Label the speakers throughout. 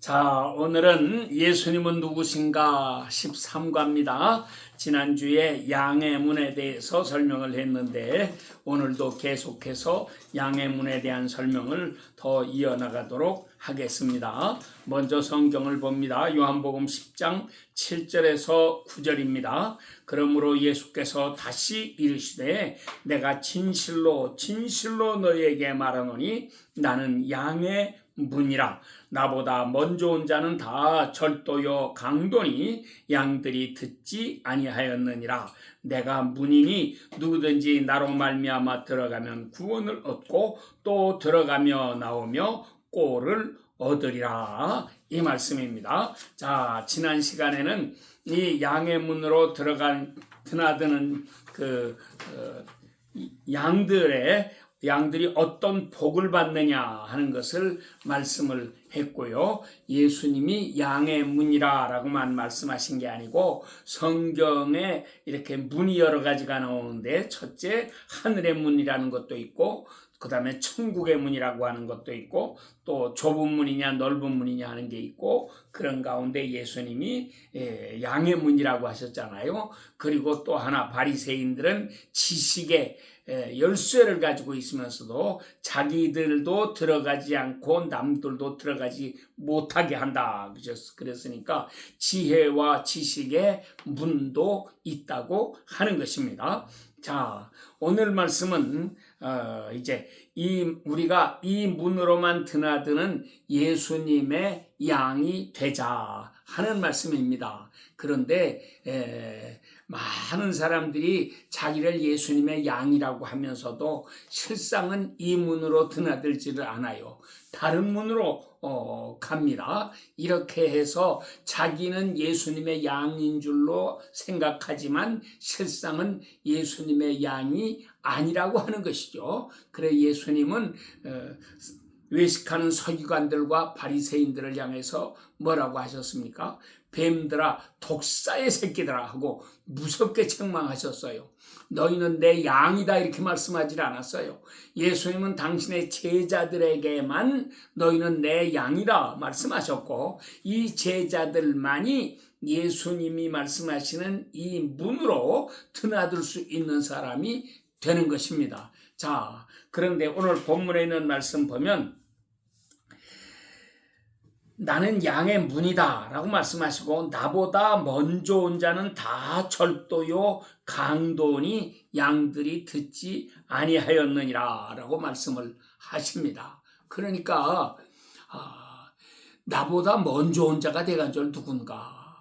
Speaker 1: 자, 오늘은 예수님은 누구신가 13과입니다. 지난주에 양의 문에 대해서 설명을 했는데 오늘도 계속해서 양의 문에 대한 설명을 더 이어나가도록 하겠습니다. 먼저 성경을 봅니다. 요한복음 10장 7절에서 9절입니다. 그러므로 예수께서 다시 이르시되 내가 진실로 너희에게 말하노니 나는 양의 문이라. 나보다 먼저 온 자는 다 절도요 강도니 양들이 듣지 아니하였느니라. 내가 문이니 누구든지 나로 말미암아 들어가면 구원을 얻고 또 들어가며 나오며 꼴을 얻으리라. 이 말씀입니다. 자, 지난 시간에는 이 양의 문으로 드나드는 양들이 어떤 복을 받느냐 하는 것을 말씀을 했고요. 예수님이 양의 문이라 라고만 말씀하신 게 아니고 성경에 이렇게 문이 여러 가지가 나오는데 첫째 하늘의 문이라는 것도 있고 그 다음에 천국의 문이라고 하는 것도 있고 또 좁은 문이냐 넓은 문이냐 하는 게 있고 그런 가운데 예수님이 양의 문이라고 하셨잖아요. 그리고 또 하나 바리새인들은 지식의 열쇠를 가지고 있으면서도 자기들도 들어가지 않고 남들도 들어가지 못하게 한다. 그랬으니까 지혜와 지식의 문도 있다고 하는 것입니다. 자, 오늘 말씀은 이제 우리가 이 문으로만 드나드는 예수님의 양이 되자 하는 말씀입니다. 그런데 많은 사람들이 자기를 예수님의 양이라고 하면서도 실상은 이 문으로 드나들지를 않아요. 다른 문으로 갑니다. 이렇게 해서 자기는 예수님의 양인 줄로 생각하지만 실상은 예수님의 양이 아니라고 하는 것이죠. 그래 예수님은 외식하는 서기관들과 바리새인들을 향해서 뭐라고 하셨습니까? 뱀들아 독사의 새끼들아 하고 무섭게 책망하셨어요. 너희는 내 양이다 이렇게 말씀하지 않았어요. 예수님은 당신의 제자들에게만 너희는 내 양이라 말씀하셨고 이 제자들만이 예수님이 말씀하시는 이 문으로 드나들 수 있는 사람이 되는 것입니다. 자, 그런데 오늘 본문에 있는 말씀 보면 나는 양의 문이다 라고 말씀하시고 나보다 먼저 온 자는 다 절도요 강도니 양들이 듣지 아니하였느니라 라고 말씀을 하십니다. 그러니까 나보다 먼저 온 자가 대간절 누군가?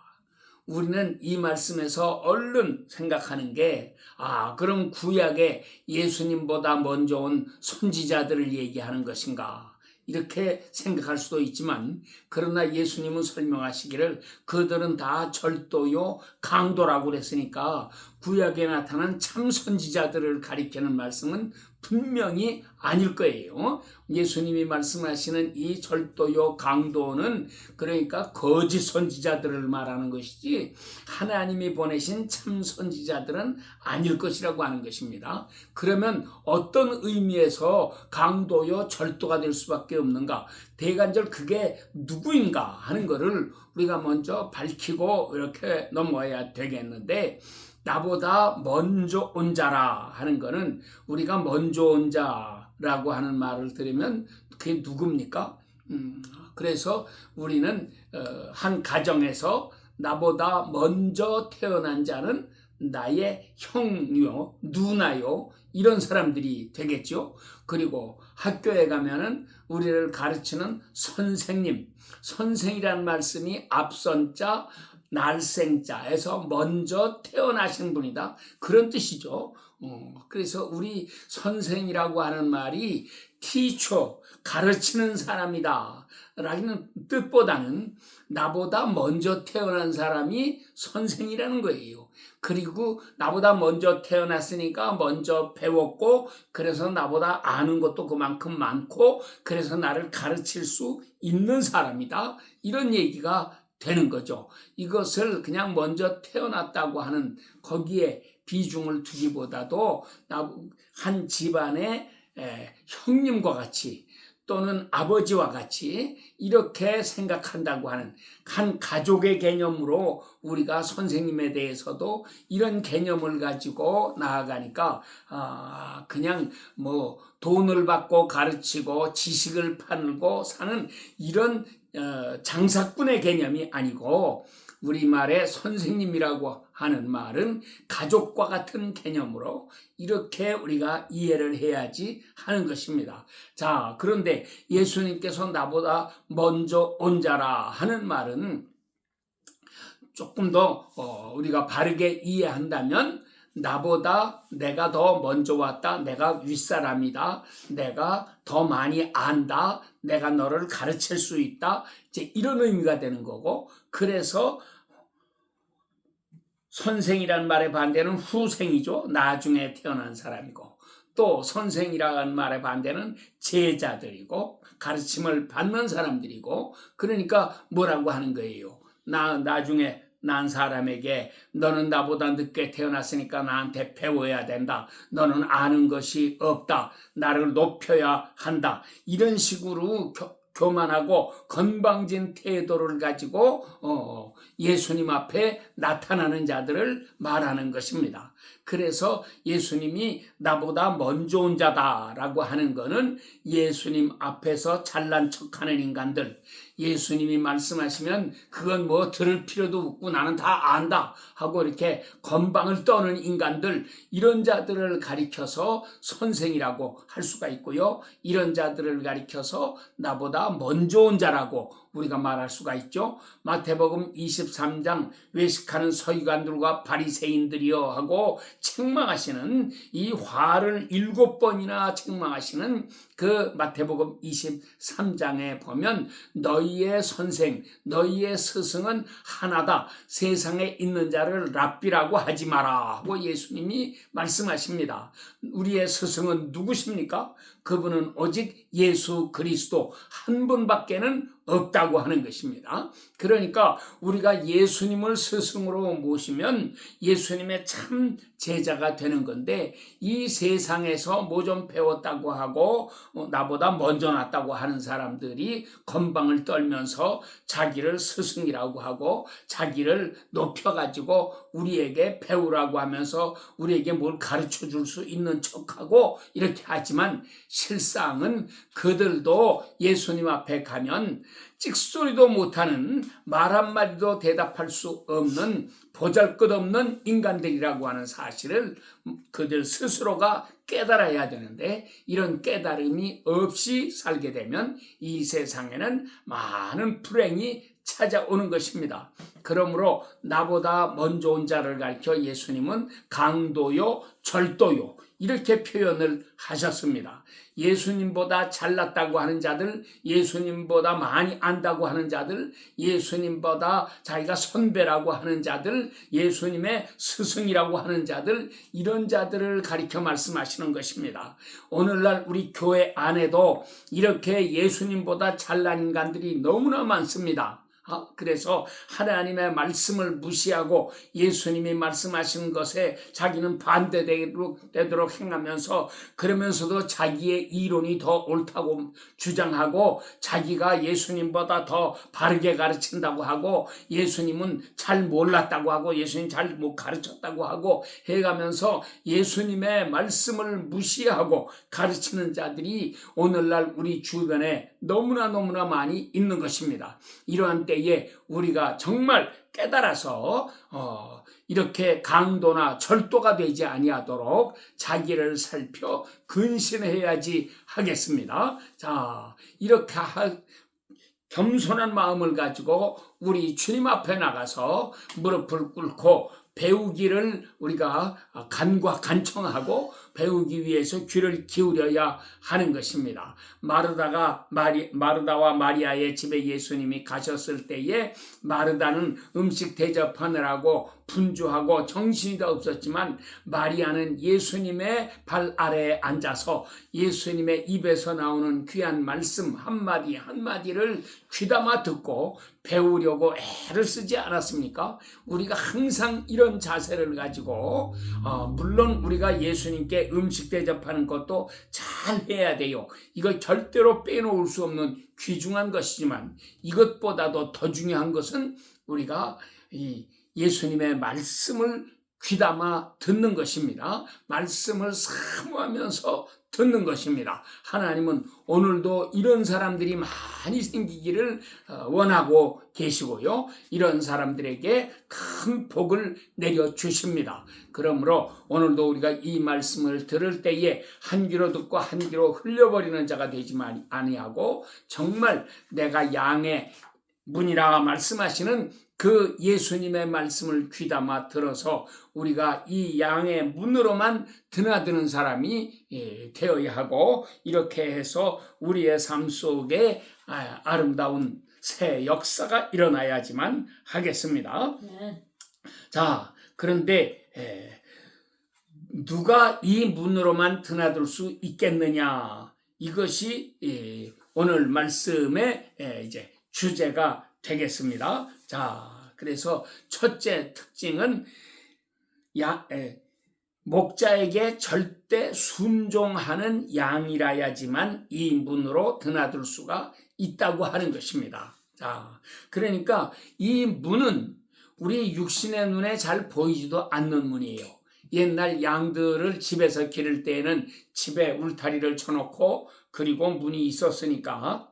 Speaker 1: 우리는 이 말씀에서 얼른 생각하는 게 그럼 구약에 예수님보다 먼저 온 선지자들을 얘기하는 것인가? 이렇게 생각할 수도 있지만 그러나 예수님은 설명하시기를 그들은 다 절도요 강도라고 그랬으니까 구약에 나타난 참 선지자들을 가리키는 말씀은 분명히 아닐 거예요. 예수님이 말씀하시는 이 절도요 강도는 그러니까 거짓 선지자들을 말하는 것이지 하나님이 보내신 참 선지자들은 아닐 것이라고 하는 것입니다. 그러면 어떤 의미에서 강도요 절도가 될 수밖에 없는가? 대간절 그게 누구인가 하는 것을 우리가 먼저 밝히고 이렇게 넘어야 되겠는데 나보다 먼저 온 자라 하는 거는 우리가 먼저 온 자라고 하는 말을 들으면 그게 누굽니까? 그래서 우리는 한 가정에서 나보다 먼저 태어난 자는 나의 형요, 누나요 이런 사람들이 되겠죠. 그리고 학교에 가면은 우리를 가르치는 선생이라는 말씀이 앞선 자 날생자에서 먼저 태어나신 분이다 그런 뜻이죠. 그래서 우리 선생이라고 하는 말이 teacher 가르치는 사람이다 라는 뜻보다는 나보다 먼저 태어난 사람이 선생이라는 거예요. 그리고 나보다 먼저 태어났으니까 먼저 배웠고 그래서 나보다 아는 것도 그만큼 많고 그래서 나를 가르칠 수 있는 사람이다 이런 얘기가 되는 거죠. 이것을 그냥 먼저 태어났다고 하는 거기에 비중을 두기보다도 한 집안의 형님과 같이 또는 아버지와 같이 이렇게 생각한다고 하는 한 가족의 개념으로 우리가 선생님에 대해서도 이런 개념을 가지고 나아가니까 그냥 뭐 돈을 받고 가르치고 지식을 팔고 사는 이런 장사꾼의 개념이 아니고, 우리말의 선생님이라고 하는 말은 가족과 같은 개념으로 이렇게 우리가 이해를 해야지 하는 것입니다. 자, 그런데 예수님께서 나보다 먼저 온 자라 하는 말은 조금 더 우리가 바르게 이해한다면, 나보다 내가 더 먼저 왔다, 내가 윗사람이다, 내가 더 많이 안다, 내가 너를 가르칠 수 있다, 이제 이런 의미가 되는 거고, 그래서 선생이란 말의 반대는 후생이죠. 나중에 태어난 사람이고, 또 선생이라는 말의 반대는 제자들이고 가르침을 받는 사람들이고, 그러니까 뭐라고 하는 거예요? 나중에 난 사람에게 너는 나보다 늦게 태어났으니까 나한테 배워야 된다, 너는 아는 것이 없다, 나를 높여야 한다, 이런 식으로 교만하고 건방진 태도를 가지고 예수님 앞에 나타나는 자들을 말하는 것입니다. 그래서 예수님이 나보다 먼저 온 자다라고 하는 것은 예수님 앞에서 잘난 척하는 인간들, 예수님이 말씀하시면 그건 뭐 들을 필요도 없고 나는 다 안다 하고 이렇게 건방을 떠는 인간들, 이런 자들을 가리켜서 선생이라고 할 수가 있고요, 이런 자들을 가리켜서 나보다 먼저 온 자라고 우리가 말할 수가 있죠. 마태복음 23장 외식하는 서기관들과 바리새인들이여 하고 책망하시는, 이 화를 7번이나 책망하시는 그 마태복음 23장에 보면 너희의 선생, 너희의 스승은 하나다, 세상에 있는 자를 랍비라고 하지 마라 하고 예수님이 말씀하십니다. 우리의 스승은 누구십니까? 그분은 오직 예수 그리스도 한 분밖에는 없다고 하는 것입니다. 그러니까 우리가 예수님을 스승으로 모시면 예수님의 참 제자가 되는 건데, 이 세상에서 뭐 좀 배웠다고 하고 나보다 먼저 났다고 하는 사람들이 건방을 떨면서 자기를 스승이라고 하고 자기를 높여가지고 우리에게 배우라고 하면서 우리에게 뭘 가르쳐 줄 수 있는 척하고 이렇게 하지만, 실상은 그들도 예수님 앞에 가면 찍소리도 못하는, 말 한마디도 대답할 수 없는 보잘것없는 인간들이라고 하는 사실을 그들 스스로가 깨달아야 되는데, 이런 깨달음이 없이 살게 되면 이 세상에는 많은 불행이 찾아오는 것입니다. 그러므로 나보다 먼저 온 자를 가리켜 예수님은 강도요, 절도요, 이렇게 표현을 하셨습니다. 예수님보다 잘났다고 하는 자들, 예수님보다 많이 안다고 하는 자들, 예수님보다 자기가 선배라고 하는 자들, 예수님의 스승이라고 하는 자들, 이런 자들을 가리켜 말씀하시는 것입니다. 오늘날 우리 교회 안에도 이렇게 예수님보다 잘난 인간들이 너무나 많습니다. 그래서 하나님의 말씀을 무시하고 예수님이 말씀하신 것에 자기는 반대되도록 행하면서, 그러면서도 자기의 이론이 더 옳다고 주장하고 자기가 예수님보다 더 바르게 가르친다고 하고 예수님은 잘 몰랐다고 하고 예수님 잘 못 가르쳤다고 하고 해가면서 예수님의 말씀을 무시하고 가르치는 자들이 오늘날 우리 주변에 너무나 많이 있는 것입니다. 이러한 때에 우리가 정말 깨달아서 이렇게 강도나 절도가 되지 아니하도록 자기를 살펴 근신해야지 하겠습니다. 자, 이렇게 겸손한 마음을 가지고 우리 주님 앞에 나가서 무릎을 꿇고 배우기를 우리가 간과 간청하고 배우기 위해서 귀를 기울여야 하는 것입니다. 마르다와 마리아의 집에 예수님이 가셨을 때에 마르다는 음식 대접하느라고 분주하고 정신이 다 없었지만, 마리아는 예수님의 발 아래에 앉아서 예수님의 입에서 나오는 귀한 말씀 한마디 한마디를 귀담아 듣고 배우려고 애를 쓰지 않았습니까? 우리가 항상 이런 자세를 가지고 물론 우리가 예수님께 양들에게 음식 대접하는 것도 잘 해야 돼요. 이걸 절대로 빼놓을 수 없는 귀중한 것이지만 이것보다도 더 중요한 것은 우리가 이 예수님의 말씀을 귀담아 듣는 것입니다. 말씀을 사모하면서 듣는 것입니다. 하나님은 오늘도 이런 사람들이 많이 생기기를 원하고 계시고요. 이런 사람들에게 큰 복을 내려주십니다. 그러므로 오늘도 우리가 이 말씀을 들을 때에 한 귀로 듣고 한 귀로 흘려버리는 자가 되지 아니하고 정말 내가 양의 문이라 말씀하시는 그 예수님의 말씀을 귀담아 들어서 우리가 이 양의 문으로만 드나드는 사람이 되어야 하고 이렇게 해서 우리의 삶 속에 아름다운 새 역사가 일어나야지만 하겠습니다. 네. 자, 그런데 누가 이 문으로만 드나들 수 있겠느냐? 이것이 오늘 말씀의 이제 주제가 되겠습니다. 자, 그래서 첫째 특징은 목자에게 절대 순종하는 양이라야지만 이 문으로 드나들 수가 있다고 하는 것입니다. 자, 그러니까 이 문은 우리 육신의 눈에 잘 보이지도 않는 문이에요. 옛날 양들을 집에서 기를 때에는 집에 울타리를 쳐놓고 그리고 문이 있었으니까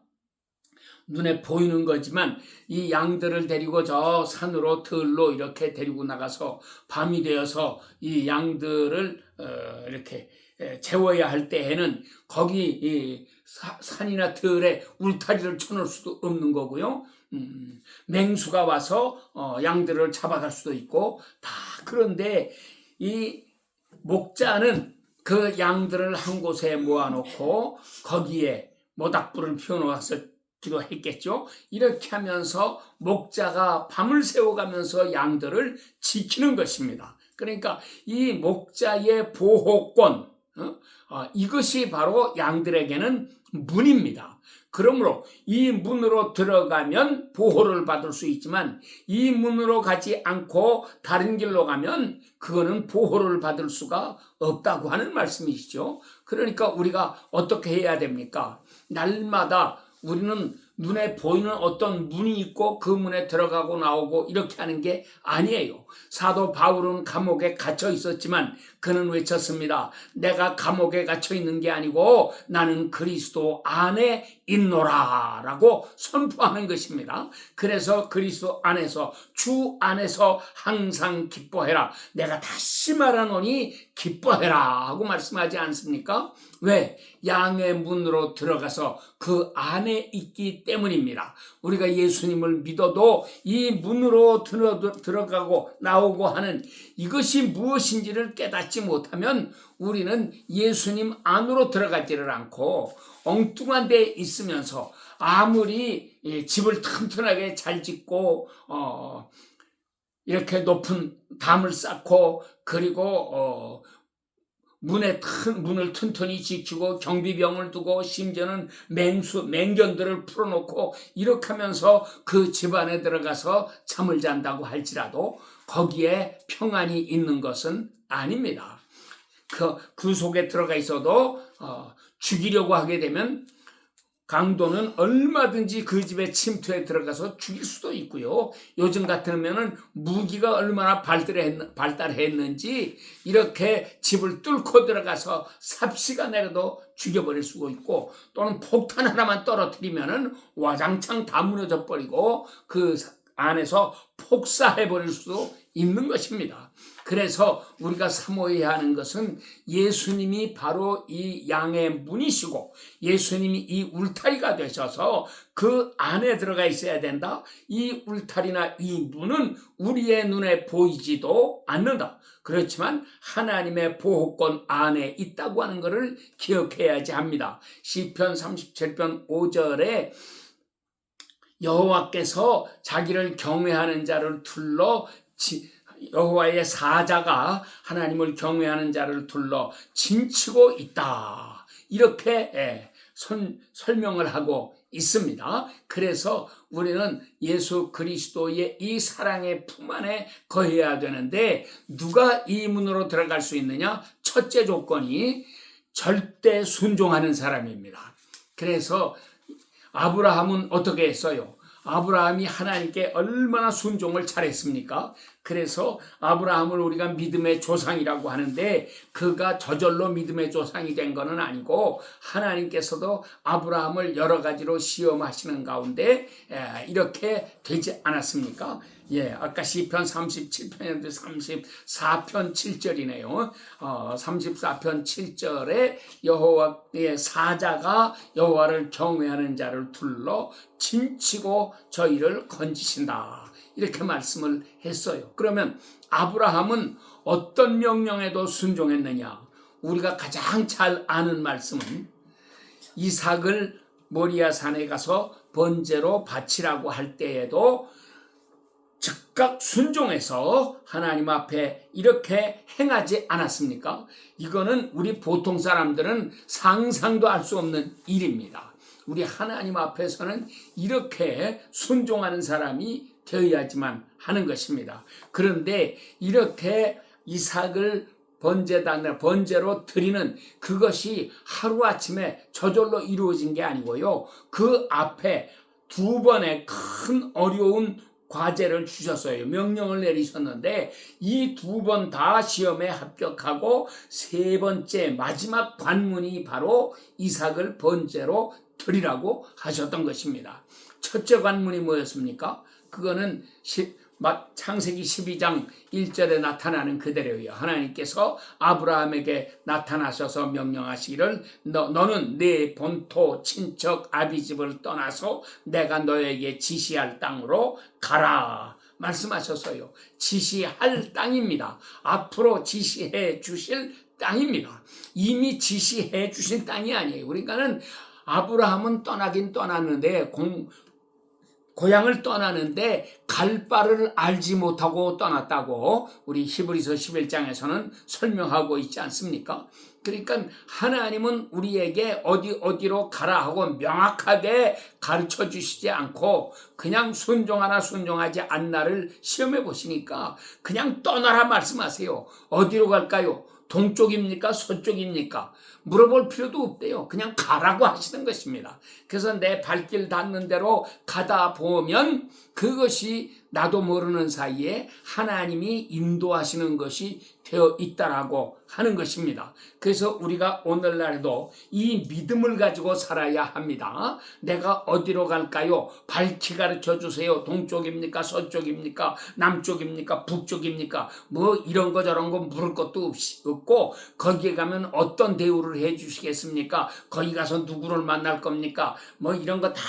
Speaker 1: 눈에 보이는 거지만 이 양들을 데리고 저 산으로 들로 이렇게 데리고 나가서 밤이 되어서 이 양들을 이렇게 재워야 할 때에는 거기 이 산이나 들에 울타리를 쳐놓을 수도 없는 거고요. 맹수가 와서 양들을 잡아갈 수도 있고 다 그런데 이 목자는 그 양들을 한 곳에 모아놓고 거기에 모닥불을 피워놓아서 기도했겠죠. 이렇게 하면서 목자가 밤을 새워가면서 양들을 지키는 것입니다. 그러니까 이 목자의 보호권, 이것이 바로 양들에게는 문입니다. 그러므로 이 문으로 들어가면 보호를 받을 수 있지만 이 문으로 가지 않고 다른 길로 가면 그거는 보호를 받을 수가 없다고 하는 말씀이시죠. 그러니까 우리가 어떻게 해야 됩니까? 날마다 우리는 눈에 보이는 어떤 문이 있고 그 문에 들어가고 나오고 이렇게 하는 게 아니에요. 사도 바울은 감옥에 갇혀 있었지만 그는 외쳤습니다. 내가 감옥에 갇혀 있는 게 아니고 나는 그리스도 안에 있노라 라고 선포하는 것입니다. 그래서 그리스도 안에서 주 안에서 항상 기뻐해라. 내가 다시 말하노니 기뻐해라 하고 말씀하지 않습니까? 왜? 양의 문으로 들어가서 그 안에 있기 때문입니다. 우리가 예수님을 믿어도 이 문으로 들어가고 나오고 하는 이것이 무엇인지를 깨닫지 못하면 우리는 예수님 안으로 들어가지를 않고 엉뚱한 데 있으면서 아무리 집을 튼튼하게 잘 짓고 이렇게 높은 담을 쌓고 그리고 문을 튼튼히 지키고 경비병을 두고 심지어는 맹견들을 풀어놓고 이렇게 하면서 그 집안에 들어가서 잠을 잔다고 할지라도 거기에 평안이 있는 것은 아닙니다. 그 속에 들어가 있어도 죽이려고 하게 되면 강도는 얼마든지 그 집에 침투해 들어가서 죽일 수도 있고요. 요즘 같으면은 무기가 얼마나 발달했는지 이렇게 집을 뚫고 들어가서 삽시가 내려도 죽여버릴 수가 있고 또는 폭탄 하나만 떨어뜨리면은 와장창 다 무너져 버리고 그 안에서 폭사해버릴 수도 있는 것입니다. 그래서 우리가 사모해야 하는 것은 예수님이 바로 이 양의 문이시고 예수님이 이 울타리가 되셔서 그 안에 들어가 있어야 된다. 이 울타리나 이 문은 우리의 눈에 보이지도 않는다. 그렇지만 하나님의 보호권 안에 있다고 하는 것을 기억해야지 합니다. 시편 37편 5절에 여호와께서 자기를 경외하는 자를 둘러 여호와의 사자가 하나님을 경외하는 자를 둘러 진치고 있다. 이렇게 설명을 하고 있습니다. 그래서 우리는 예수 그리스도의 이 사랑의 품 안에 거해야 되는데 누가 이 문으로 들어갈 수 있느냐? 첫째 조건이 절대 순종하는 사람입니다. 그래서 아브라함은 어떻게 했어요? 아브라함이 하나님께 얼마나 순종을 잘했습니까? 그래서 아브라함을 우리가 믿음의 조상이라고 하는데 그가 저절로 믿음의 조상이 된 것은 아니고 하나님께서도 아브라함을 여러 가지로 시험하시는 가운데 이렇게 되지 않았습니까? 아까 시편 37편인데 34편 7절이네요. 34편 7절에 여호와의 사자가 여호와를 경외하는 자를 둘러 진치고 저희를 건지신다. 이렇게 말씀을 했어요. 그러면 아브라함은 어떤 명령에도 순종했느냐? 우리가 가장 잘 아는 말씀은 이삭을 모리아 산에 가서 번제로 바치라고 할 때에도 즉각 순종해서 하나님 앞에 이렇게 행하지 않았습니까? 이거는 우리 보통 사람들은 상상도 할 수 없는 일입니다. 우리 하나님 앞에서는 이렇게 순종하는 사람이 되어야지만 하는 것입니다. 그런데 이렇게 이삭을 번제로 드리는 그것이 하루아침에 저절로 이루어진 게 아니고요. 그 앞에 두 번의 큰 어려운 과제를 주셨어요. 명령을 내리셨는데 이 두 번 다 시험에 합격하고 세 번째 마지막 관문이 바로 이삭을 번제로 드리라고 하셨던 것입니다. 첫째 관문이 뭐였습니까? 그거는 창세기 12장 1절에 나타나는 그대로예요. 하나님께서 아브라함에게 나타나셔서 명령하시기를 너는 네 본토 친척 아비집을 떠나서 내가 너에게 지시할 땅으로 가라 말씀하셨어요. 지시할 땅입니다. 앞으로 지시해 주실 땅입니다. 이미 지시해 주신 땅이 아니에요. 그러니까는 아브라함은 떠나긴 떠났는데 고향을 떠나는데 갈 바를 알지 못하고 떠났다고 우리 히브리서 11장에서는 설명하고 있지 않습니까? 그러니까 하나님은 우리에게 어디로 가라 하고 명확하게 가르쳐 주시지 않고 그냥 순종하나 순종하지 않나를 시험해 보시니까 그냥 떠나라 말씀하세요. 어디로 갈까요? 동쪽입니까? 서쪽입니까? 물어볼 필요도 없대요. 그냥 가라고 하시는 것입니다. 그래서 내 발길 닿는 대로 가다 보면 그것이 나도 모르는 사이에 하나님이 인도하시는 것이 되어 있다라고 하는 것입니다. 그래서 우리가 오늘날에도 이 믿음을 가지고 살아야 합니다. 내가 어디로 갈까요? 밝히 가르쳐 주세요. 동쪽입니까? 서쪽입니까? 남쪽입니까? 북쪽입니까? 뭐 이런 거 저런 거 물을 것도 없고 거기에 가면 어떤 대우를 해 주시겠습니까? 거기 가서 누구를 만날 겁니까? 뭐 이런 거 다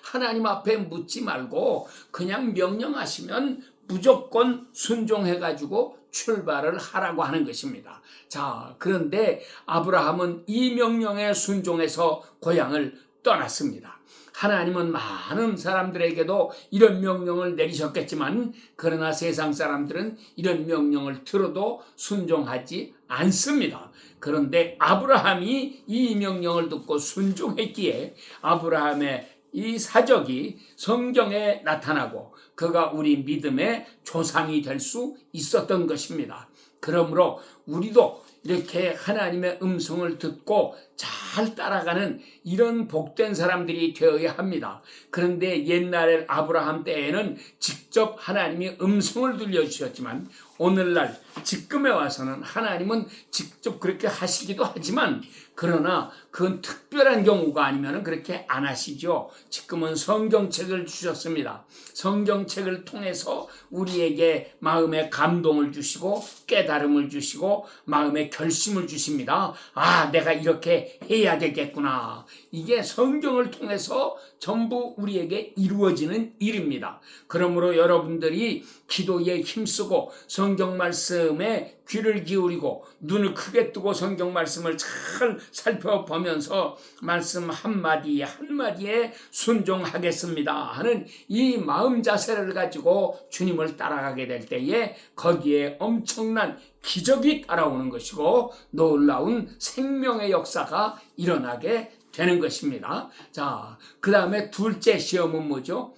Speaker 1: 하나님 앞에 묻지 말고 그냥 명령하시면 무조건 순종해가지고 출발을 하라고 하는 것입니다. 자, 그런데 아브라함은 이 명령에 순종해서 고향을 떠났습니다. 하나님은 많은 사람들에게도 이런 명령을 내리셨겠지만 그러나 세상 사람들은 이런 명령을 들어도 순종하지 않습니다. 그런데 아브라함이 이 명령을 듣고 순종했기에 아브라함의 이 사적이 성경에 나타나고 그가 우리 믿음의 조상이 될 수 있었던 것입니다. 그러므로 우리도 이렇게 하나님의 음성을 듣고 잘 따라가는 이런 복된 사람들이 되어야 합니다. 그런데 옛날에 아브라함 때에는 직접 하나님이 음성을 들려주셨지만 오늘날 지금에 와서는 하나님은 직접 그렇게 하시기도 하지만 그러나 그건 특별한 경우가 아니면 그렇게 안 하시죠. 지금은 성경책을 주셨습니다. 성경책을 통해서 우리에게 마음의 감동을 주시고 깨달음을 주시고 마음의 결심을 주십니다. 아, 내가 이렇게 해야 되겠구나. 이게 성경을 통해서 전부 우리에게 이루어지는 일입니다. 그러므로 여러분들이 기도에 힘쓰고 성경 말씀에 귀를 기울이고 눈을 크게 뜨고 성경 말씀을 잘 살펴보면서 말씀 한마디 한마디에 순종하겠습니다 하는 이 마음 자세를 가지고 주님을 따라가게 될 때에 거기에 엄청난 기적이 따라오는 것이고 놀라운 생명의 역사가 일어나게 되는 것입니다. 자, 그 다음에 둘째 시험은 뭐죠?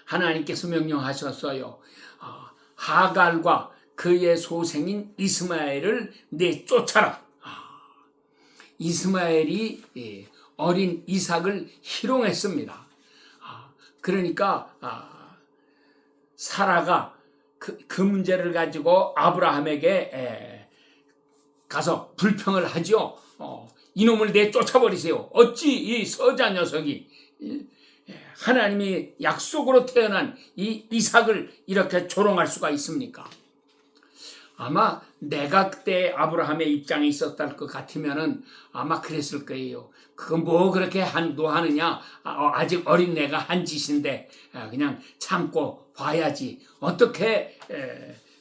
Speaker 1: 하나님께서 명령하셨어요. 하갈과 그의 소생인 이스마엘을 내쫓아라. 이스마엘이 어린 이삭을 희롱했습니다. 그러니까 사라가 그 문제를 가지고 아브라함에게 가서 불평을 하죠. 이놈을 내쫓아버리세요. 어찌 이 서자 녀석이 하나님이 약속으로 태어난 이 이삭을 이렇게 조롱할 수가 있습니까? 아마 내가 그때 아브라함의 입장에 있었을 것 같으면은 아마 그랬을 거예요. 그건 뭐 그렇게 노하느냐? 아직 어린 내가 한 짓인데 그냥 참고 봐야지. 어떻게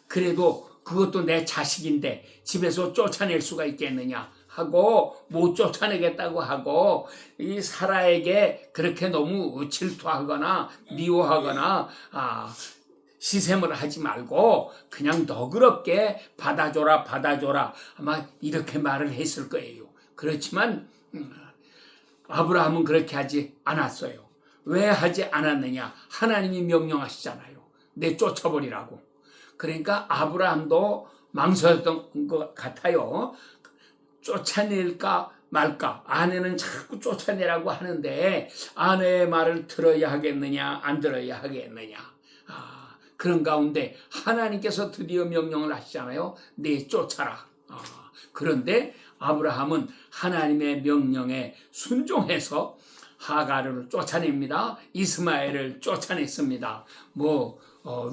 Speaker 1: 그래도 그것도 내 자식인데 집에서 쫓아낼 수가 있겠느냐 하고 못 쫓아내겠다고 하고 이 사라에게 그렇게 너무 질투하거나 미워하거나 시샘을 하지 말고 그냥 너그럽게 받아줘라 아마 이렇게 말을 했을 거예요. 그렇지만 아브라함은 그렇게 하지 않았어요. 왜 하지 않았느냐? 하나님이 명령하시잖아요. 내쫓아버리라고. 그러니까 아브라함도 망설였던 것 같아요. 쫓아낼까 말까. 아내는 자꾸 쫓아내라고 하는데 아내의 말을 들어야 하겠느냐 안 들어야 하겠느냐. 그런 가운데 하나님께서 드디어 명령을 하시잖아요. 내쫓아라. 그런데 아브라함은 하나님의 명령에 순종해서 하갈을 쫓아냅니다. 이스마엘을 쫓아냈습니다.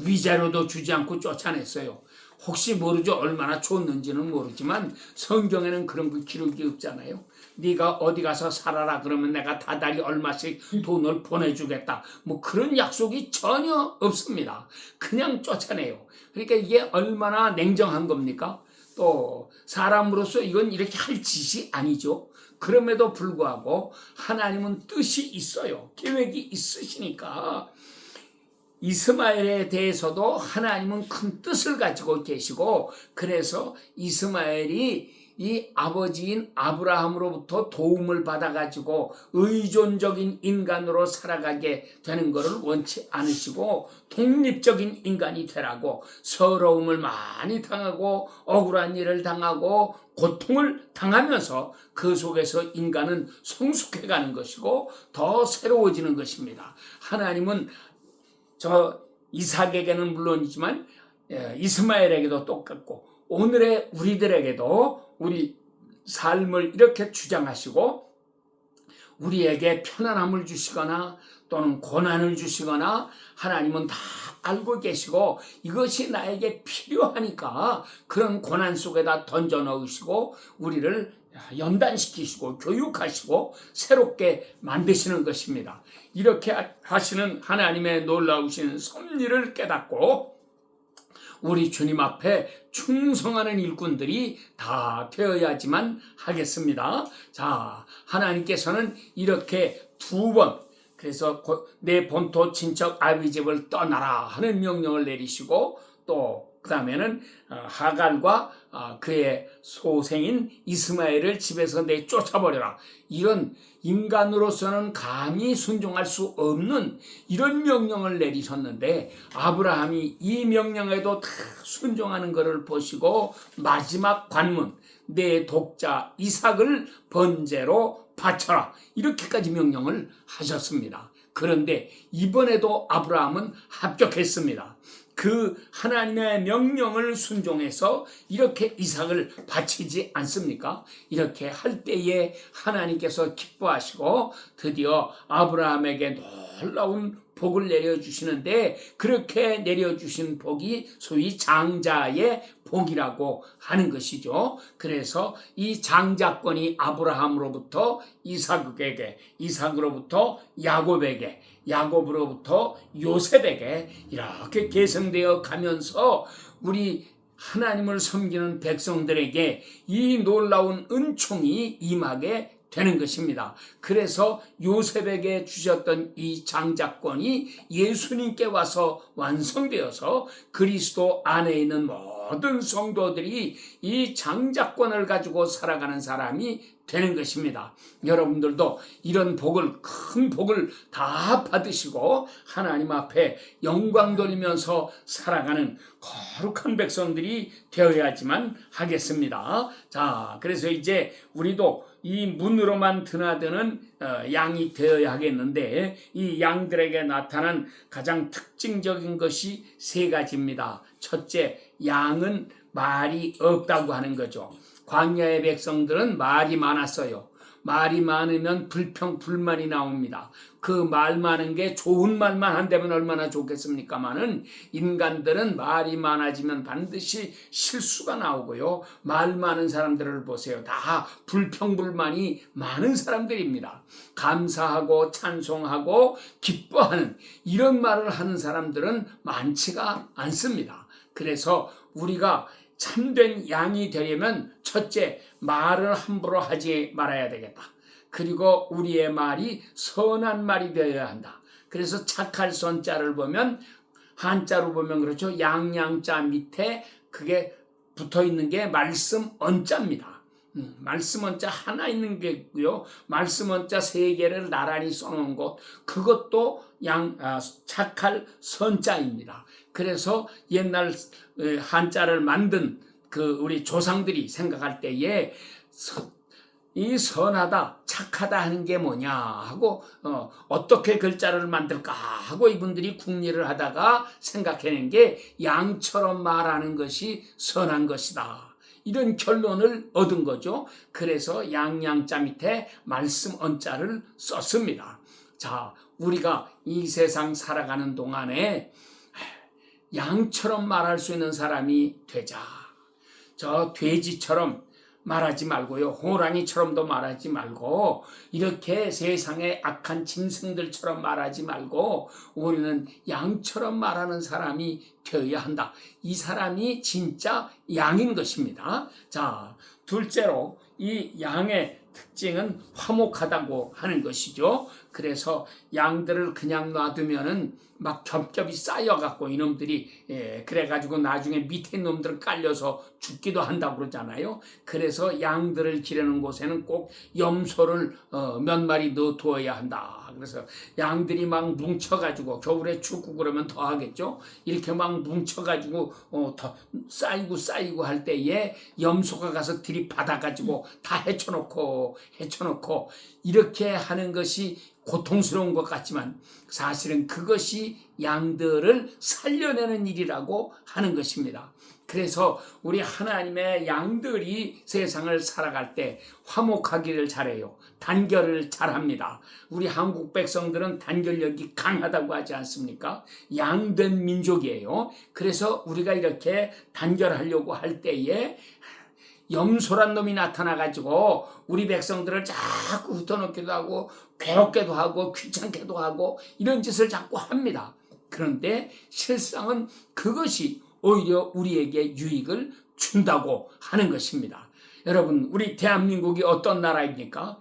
Speaker 1: 위자료도 주지 않고 쫓아냈어요. 혹시 모르죠. 얼마나 줬는지는 모르지만 성경에는 그런 거 기록이 없잖아요. 네가 어디 가서 살아라 그러면 내가 다달이 얼마씩 돈을 보내주겠다. 그런 약속이 전혀 없습니다. 그냥 쫓아내요. 그러니까 이게 얼마나 냉정한 겁니까? 또 사람으로서 이건 이렇게 할 짓이 아니죠. 그럼에도 불구하고 하나님은 뜻이 있어요. 계획이 있으시니까 이스마엘에 대해서도 하나님은 큰 뜻을 가지고 계시고 그래서 이스마엘이 이 아버지인 아브라함으로부터 도움을 받아가지고 의존적인 인간으로 살아가게 되는 것을 원치 않으시고 독립적인 인간이 되라고 서러움을 많이 당하고 억울한 일을 당하고 고통을 당하면서 그 속에서 인간은 성숙해가는 것이고 더 새로워지는 것입니다. 하나님은 저 이삭에게는 물론이지만 이스마엘에게도 똑같고 오늘의 우리들에게도 우리 삶을 이렇게 주장하시고 우리에게 편안함을 주시거나 또는 고난을 주시거나 하나님은 다 알고 계시고 이것이 나에게 필요하니까 그런 고난 속에다 던져 넣으시고 우리를 연단시키시고 교육하시고 새롭게 만드시는 것입니다. 이렇게 하시는 하나님의 놀라우신 섭리를 깨닫고 우리 주님 앞에 충성하는 일꾼들이 다 되어야지만 하겠습니다. 자, 하나님께서는 이렇게 두 번 그래서 내 본토 친척 아비 집을 떠나라 하는 명령을 내리시고 또 그 다음에는 하갈과 그의 소생인 이스마엘을 집에서 내쫓아버려라. 이런 인간으로서는 감히 순종할 수 없는 이런 명령을 내리셨는데 아브라함이 이 명령에도 다 순종하는 것을 보시고 마지막 관문 내 독자 이삭을 번제로 바쳐라 이렇게까지 명령을 하셨습니다. 그런데 이번에도 아브라함은 합격했습니다. 그 하나님의 명령을 순종해서 이렇게 이삭을 바치지 않습니까? 이렇게 할 때에 하나님께서 기뻐하시고 드디어 아브라함에게 놀라운 복을 내려주시는데 그렇게 내려주신 복이 소위 장자의 복이라고 하는 것이죠. 그래서 이 장자권이 아브라함으로부터 이삭에게, 이삭으로부터 야곱에게, 야곱으로부터 요셉에게 이렇게 계승되어 가면서 우리 하나님을 섬기는 백성들에게 이 놀라운 은총이 임하게 되는 것입니다. 그래서 요셉에게 주셨던 이 장자권이 예수님께 와서 완성되어서 그리스도 안에 있는 모든 성도들이 이 장자권을 가지고 살아가는 사람이 되는 것입니다. 여러분들도 이런 복을, 큰 복을 다 받으시고 하나님 앞에 영광 돌리면서 살아가는 거룩한 백성들이 되어야지만 하겠습니다. 자, 그래서 이제 우리도 이 문으로만 드나드는 양이 되어야 하겠는데, 이 양들에게 나타난 가장 특징적인 것이 세 가지입니다. 첫째, 양은 말이 없다고 하는 거죠. 광야의 백성들은 말이 많았어요. 말이 많으면 불평불만이 나옵니다. 그 말 많은 게 좋은 말만 한다면 얼마나 좋겠습니까마는, 인간들은 말이 많아지면 반드시 실수가 나오고요. 말 많은 사람들을 보세요. 다 불평불만이 많은 사람들입니다. 감사하고 찬송하고 기뻐하는 이런 말을 하는 사람들은 많지가 않습니다. 그래서 우리가 참된 양이 되려면 첫째, 말을 함부로 하지 말아야 되겠다. 그리고 우리의 말이 선한 말이 되어야 한다. 그래서 착할 선자를 보면, 한자로 보면 그렇죠. 양양자 밑에 그게 붙어 있는 게 말씀 언자입니다. 말씀 언자 하나 있는 게 있고요. 말씀 언자 세 개를 나란히 써놓은 것, 그것도 착할 선자입니다. 그래서 옛날 한자를 만든 그 우리 조상들이 생각할 때에 이 선하다, 착하다 하는 게 뭐냐 하고 어떻게 글자를 만들까 하고 이분들이 궁리를 하다가 생각해낸 게 양처럼 말하는 것이 선한 것이다. 이런 결론을 얻은 거죠. 그래서 양양자 밑에 말씀 언자를 썼습니다. 자, 우리가 이 세상 살아가는 동안에 양처럼 말할 수 있는 사람이 되자. 저 돼지처럼 말하지 말고요. 호랑이처럼도 말하지 말고, 이렇게 세상의 악한 짐승들처럼 말하지 말고 우리는 양처럼 말하는 사람이 되어야 한다. 이 사람이 진짜 양인 것입니다. 자, 둘째로 이 양의 특징은 화목하다고 하는 것이죠. 그래서 양들을 그냥 놔두면은 막 겹겹이 쌓여갖고 이놈들이 그래가지고 나중에 밑에 놈들은 깔려서 죽기도 한다고 그러잖아요. 그래서 양들을 기르는 곳에는 꼭 염소를 몇 마리 넣어두어야 한다. 그래서 양들이 막 뭉쳐가지고, 겨울에 춥고 그러면 더 하겠죠. 이렇게 막 뭉쳐가지고 더 쌓이고 할 때에 염소가 가서 들이받아가지고 다 헤쳐놓고 이렇게 하는 것이 고통스러운 것 같지만 사실은 그것이 양들을 살려내는 일이라고 하는 것입니다. 그래서 우리 하나님의 양들이 세상을 살아갈 때 화목하기를 잘해요. 단결을 잘합니다. 우리 한국 백성들은 단결력이 강하다고 하지 않습니까? 양된 민족이에요. 그래서 우리가 이렇게 단결하려고 할 때에 염소란 놈이 나타나가지고 우리 백성들을 자꾸 흩어놓기도 하고 괴롭게도 하고 귀찮게도 하고 이런 짓을 자꾸 합니다. 그런데 실상은 그것이 오히려 우리에게 유익을 준다고 하는 것입니다. 여러분, 우리 대한민국이 어떤 나라입니까?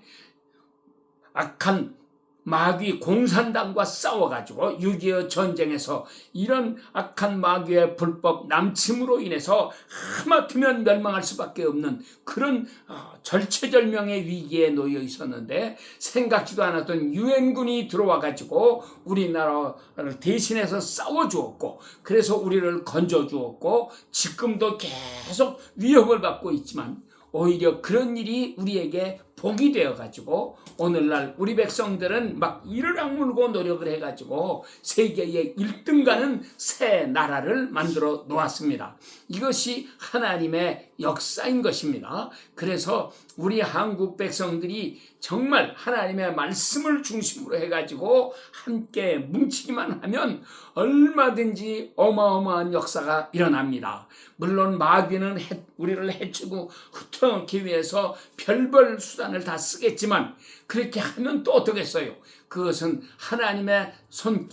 Speaker 1: 악한 마귀 공산당과 싸워가지고 6.25 전쟁에서 이런 악한 마귀의 불법 남침으로 인해서 하마터면 멸망할 수밖에 없는 그런 절체절명의 위기에 놓여 있었는데, 생각지도 않았던 유엔군이 들어와가지고 우리나라를 대신해서 싸워주었고, 그래서 우리를 건져주었고, 지금도 계속 위협을 받고 있지만 오히려 그런 일이 우리에게 복이 되어가지고 오늘날 우리 백성들은 막 이를 악물고 노력을 해가지고 세계의 1등 가는 새 나라를 만들어 놓았습니다. 이것이 하나님의 역사인 것입니다. 그래서 우리 한국 백성들이 정말 하나님의 말씀을 중심으로 해가지고 함께 뭉치기만 하면 얼마든지 어마어마한 역사가 일어납니다. 물론 마귀는 우리를 해치고 흩어놓기 위해서 별별 수단을 다 쓰겠지만 그렇게 하면 또 어떻겠어요? 그것은 하나님의 손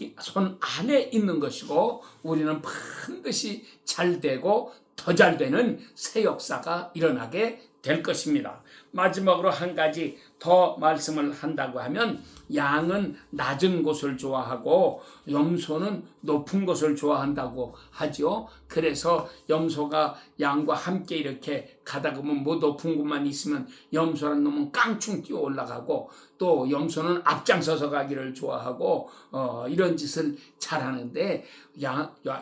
Speaker 1: 안에 있는 것이고 우리는 반드시 잘 되고 더 잘 되는 새 역사가 일어나게 될 것입니다. 마지막으로 한 가지 더 말씀을 한다고 하면 양은 낮은 곳을 좋아하고 염소는 높은 곳을 좋아한다고 하죠. 그래서 염소가 양과 함께 이렇게 가다 보면 뭐 높은 곳만 있으면 염소란 놈은 깡충 뛰어 올라가고 또 염소는 앞장서서 가기를 좋아하고 이런 짓을 잘하는데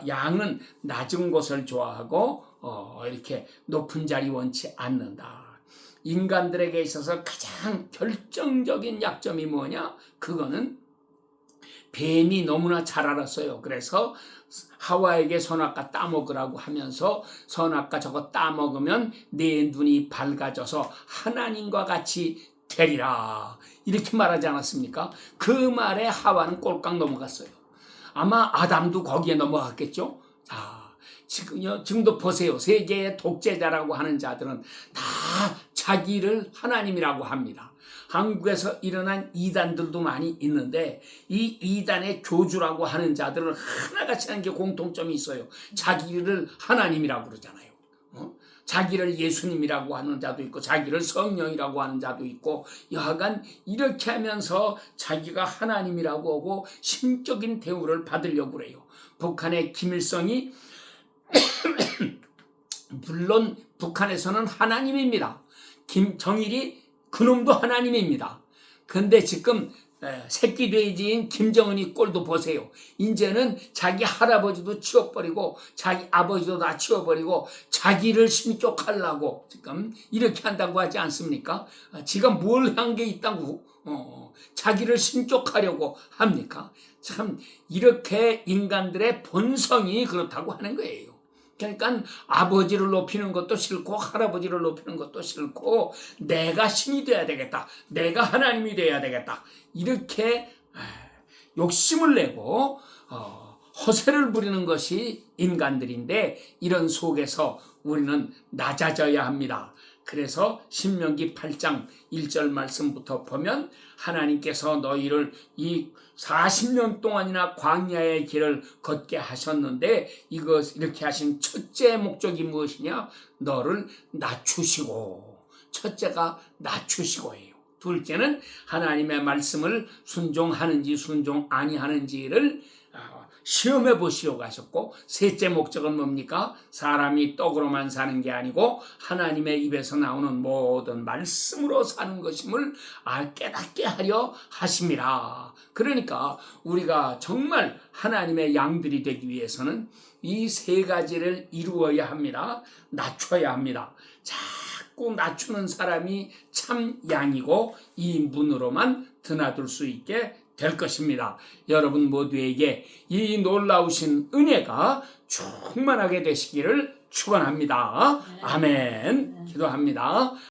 Speaker 1: 양은 낮은 곳을 좋아하고 이렇게 높은 자리 원치 않는다. 인간들에게 있어서 가장 결정적인 약점이 뭐냐? 그거는 뱀이 너무나 잘 알았어요. 그래서 하와에게 선악과 따먹으라고 하면서 선악과 저거 따먹으면 내 눈이 밝아져서 하나님과 같이 되리라 이렇게 말하지 않았습니까? 그 말에 하와는 꼴깍 넘어갔어요. 아마 아담도 거기에 넘어갔겠죠. 자, 지금도 보세요. 세계의 독재자라고 하는 자들은 다 자기를 하나님이라고 합니다. 한국에서 일어난 이단들도 많이 있는데 이 이단의 교주라고 하는 자들은 하나같이 하는 게 공통점이 있어요. 자기를 하나님이라고 그러잖아요. 자기를 예수님이라고 하는 자도 있고 자기를 성령이라고 하는 자도 있고 여하간 이렇게 하면서 자기가 하나님이라고 하고 신적인 대우를 받으려고 그래요. 북한의 김일성이 물론 북한에서는 하나님입니다. 김정일이 그놈도 하나님입니다. 근데 지금 새끼 돼지인 김정은이 꼴도 보세요. 이제는 자기 할아버지도 치워버리고 자기 아버지도 다 치워버리고 자기를 신격하려고 지금 이렇게 한다고 하지 않습니까? 지가 뭘 한 게 있다고 자기를 신격하려고 합니까? 참 이렇게 인간들의 본성이 그렇다고 하는 거예요. 그러니까 아버지를 높이는 것도 싫고 할아버지를 높이는 것도 싫고 내가 신이 돼야 되겠다. 내가 하나님이 돼야 되겠다. 이렇게 욕심을 내고 허세를 부리는 것이 인간들인데 이런 속에서 우리는 낮아져야 합니다. 그래서 신명기 8장 1절 말씀부터 보면 하나님께서 너희를 이 40년 동안이나 광야의 길을 걷게 하셨는데 이렇게 하신 첫째 목적이 무엇이냐? 너를 낮추시고, 첫째가 낮추시고예요. 둘째는 하나님의 말씀을 순종하는지 순종 아니하는지를 시험해 보시려고 하셨고, 셋째 목적은 뭡니까? 사람이 떡으로만 사는 게 아니고 하나님의 입에서 나오는 모든 말씀으로 사는 것임을 깨닫게 하려 하심이라. 그러니까 우리가 정말 하나님의 양들이 되기 위해서는 이 세 가지를 이루어야 합니다. 낮춰야 합니다. 자꾸 낮추는 사람이 참 양이고 이 문으로만 드나들 수 있게 될 것입니다. 여러분 모두에게 이 놀라우신 은혜가 충만하게 되시기를 축원합니다. 아멘. 기도합니다.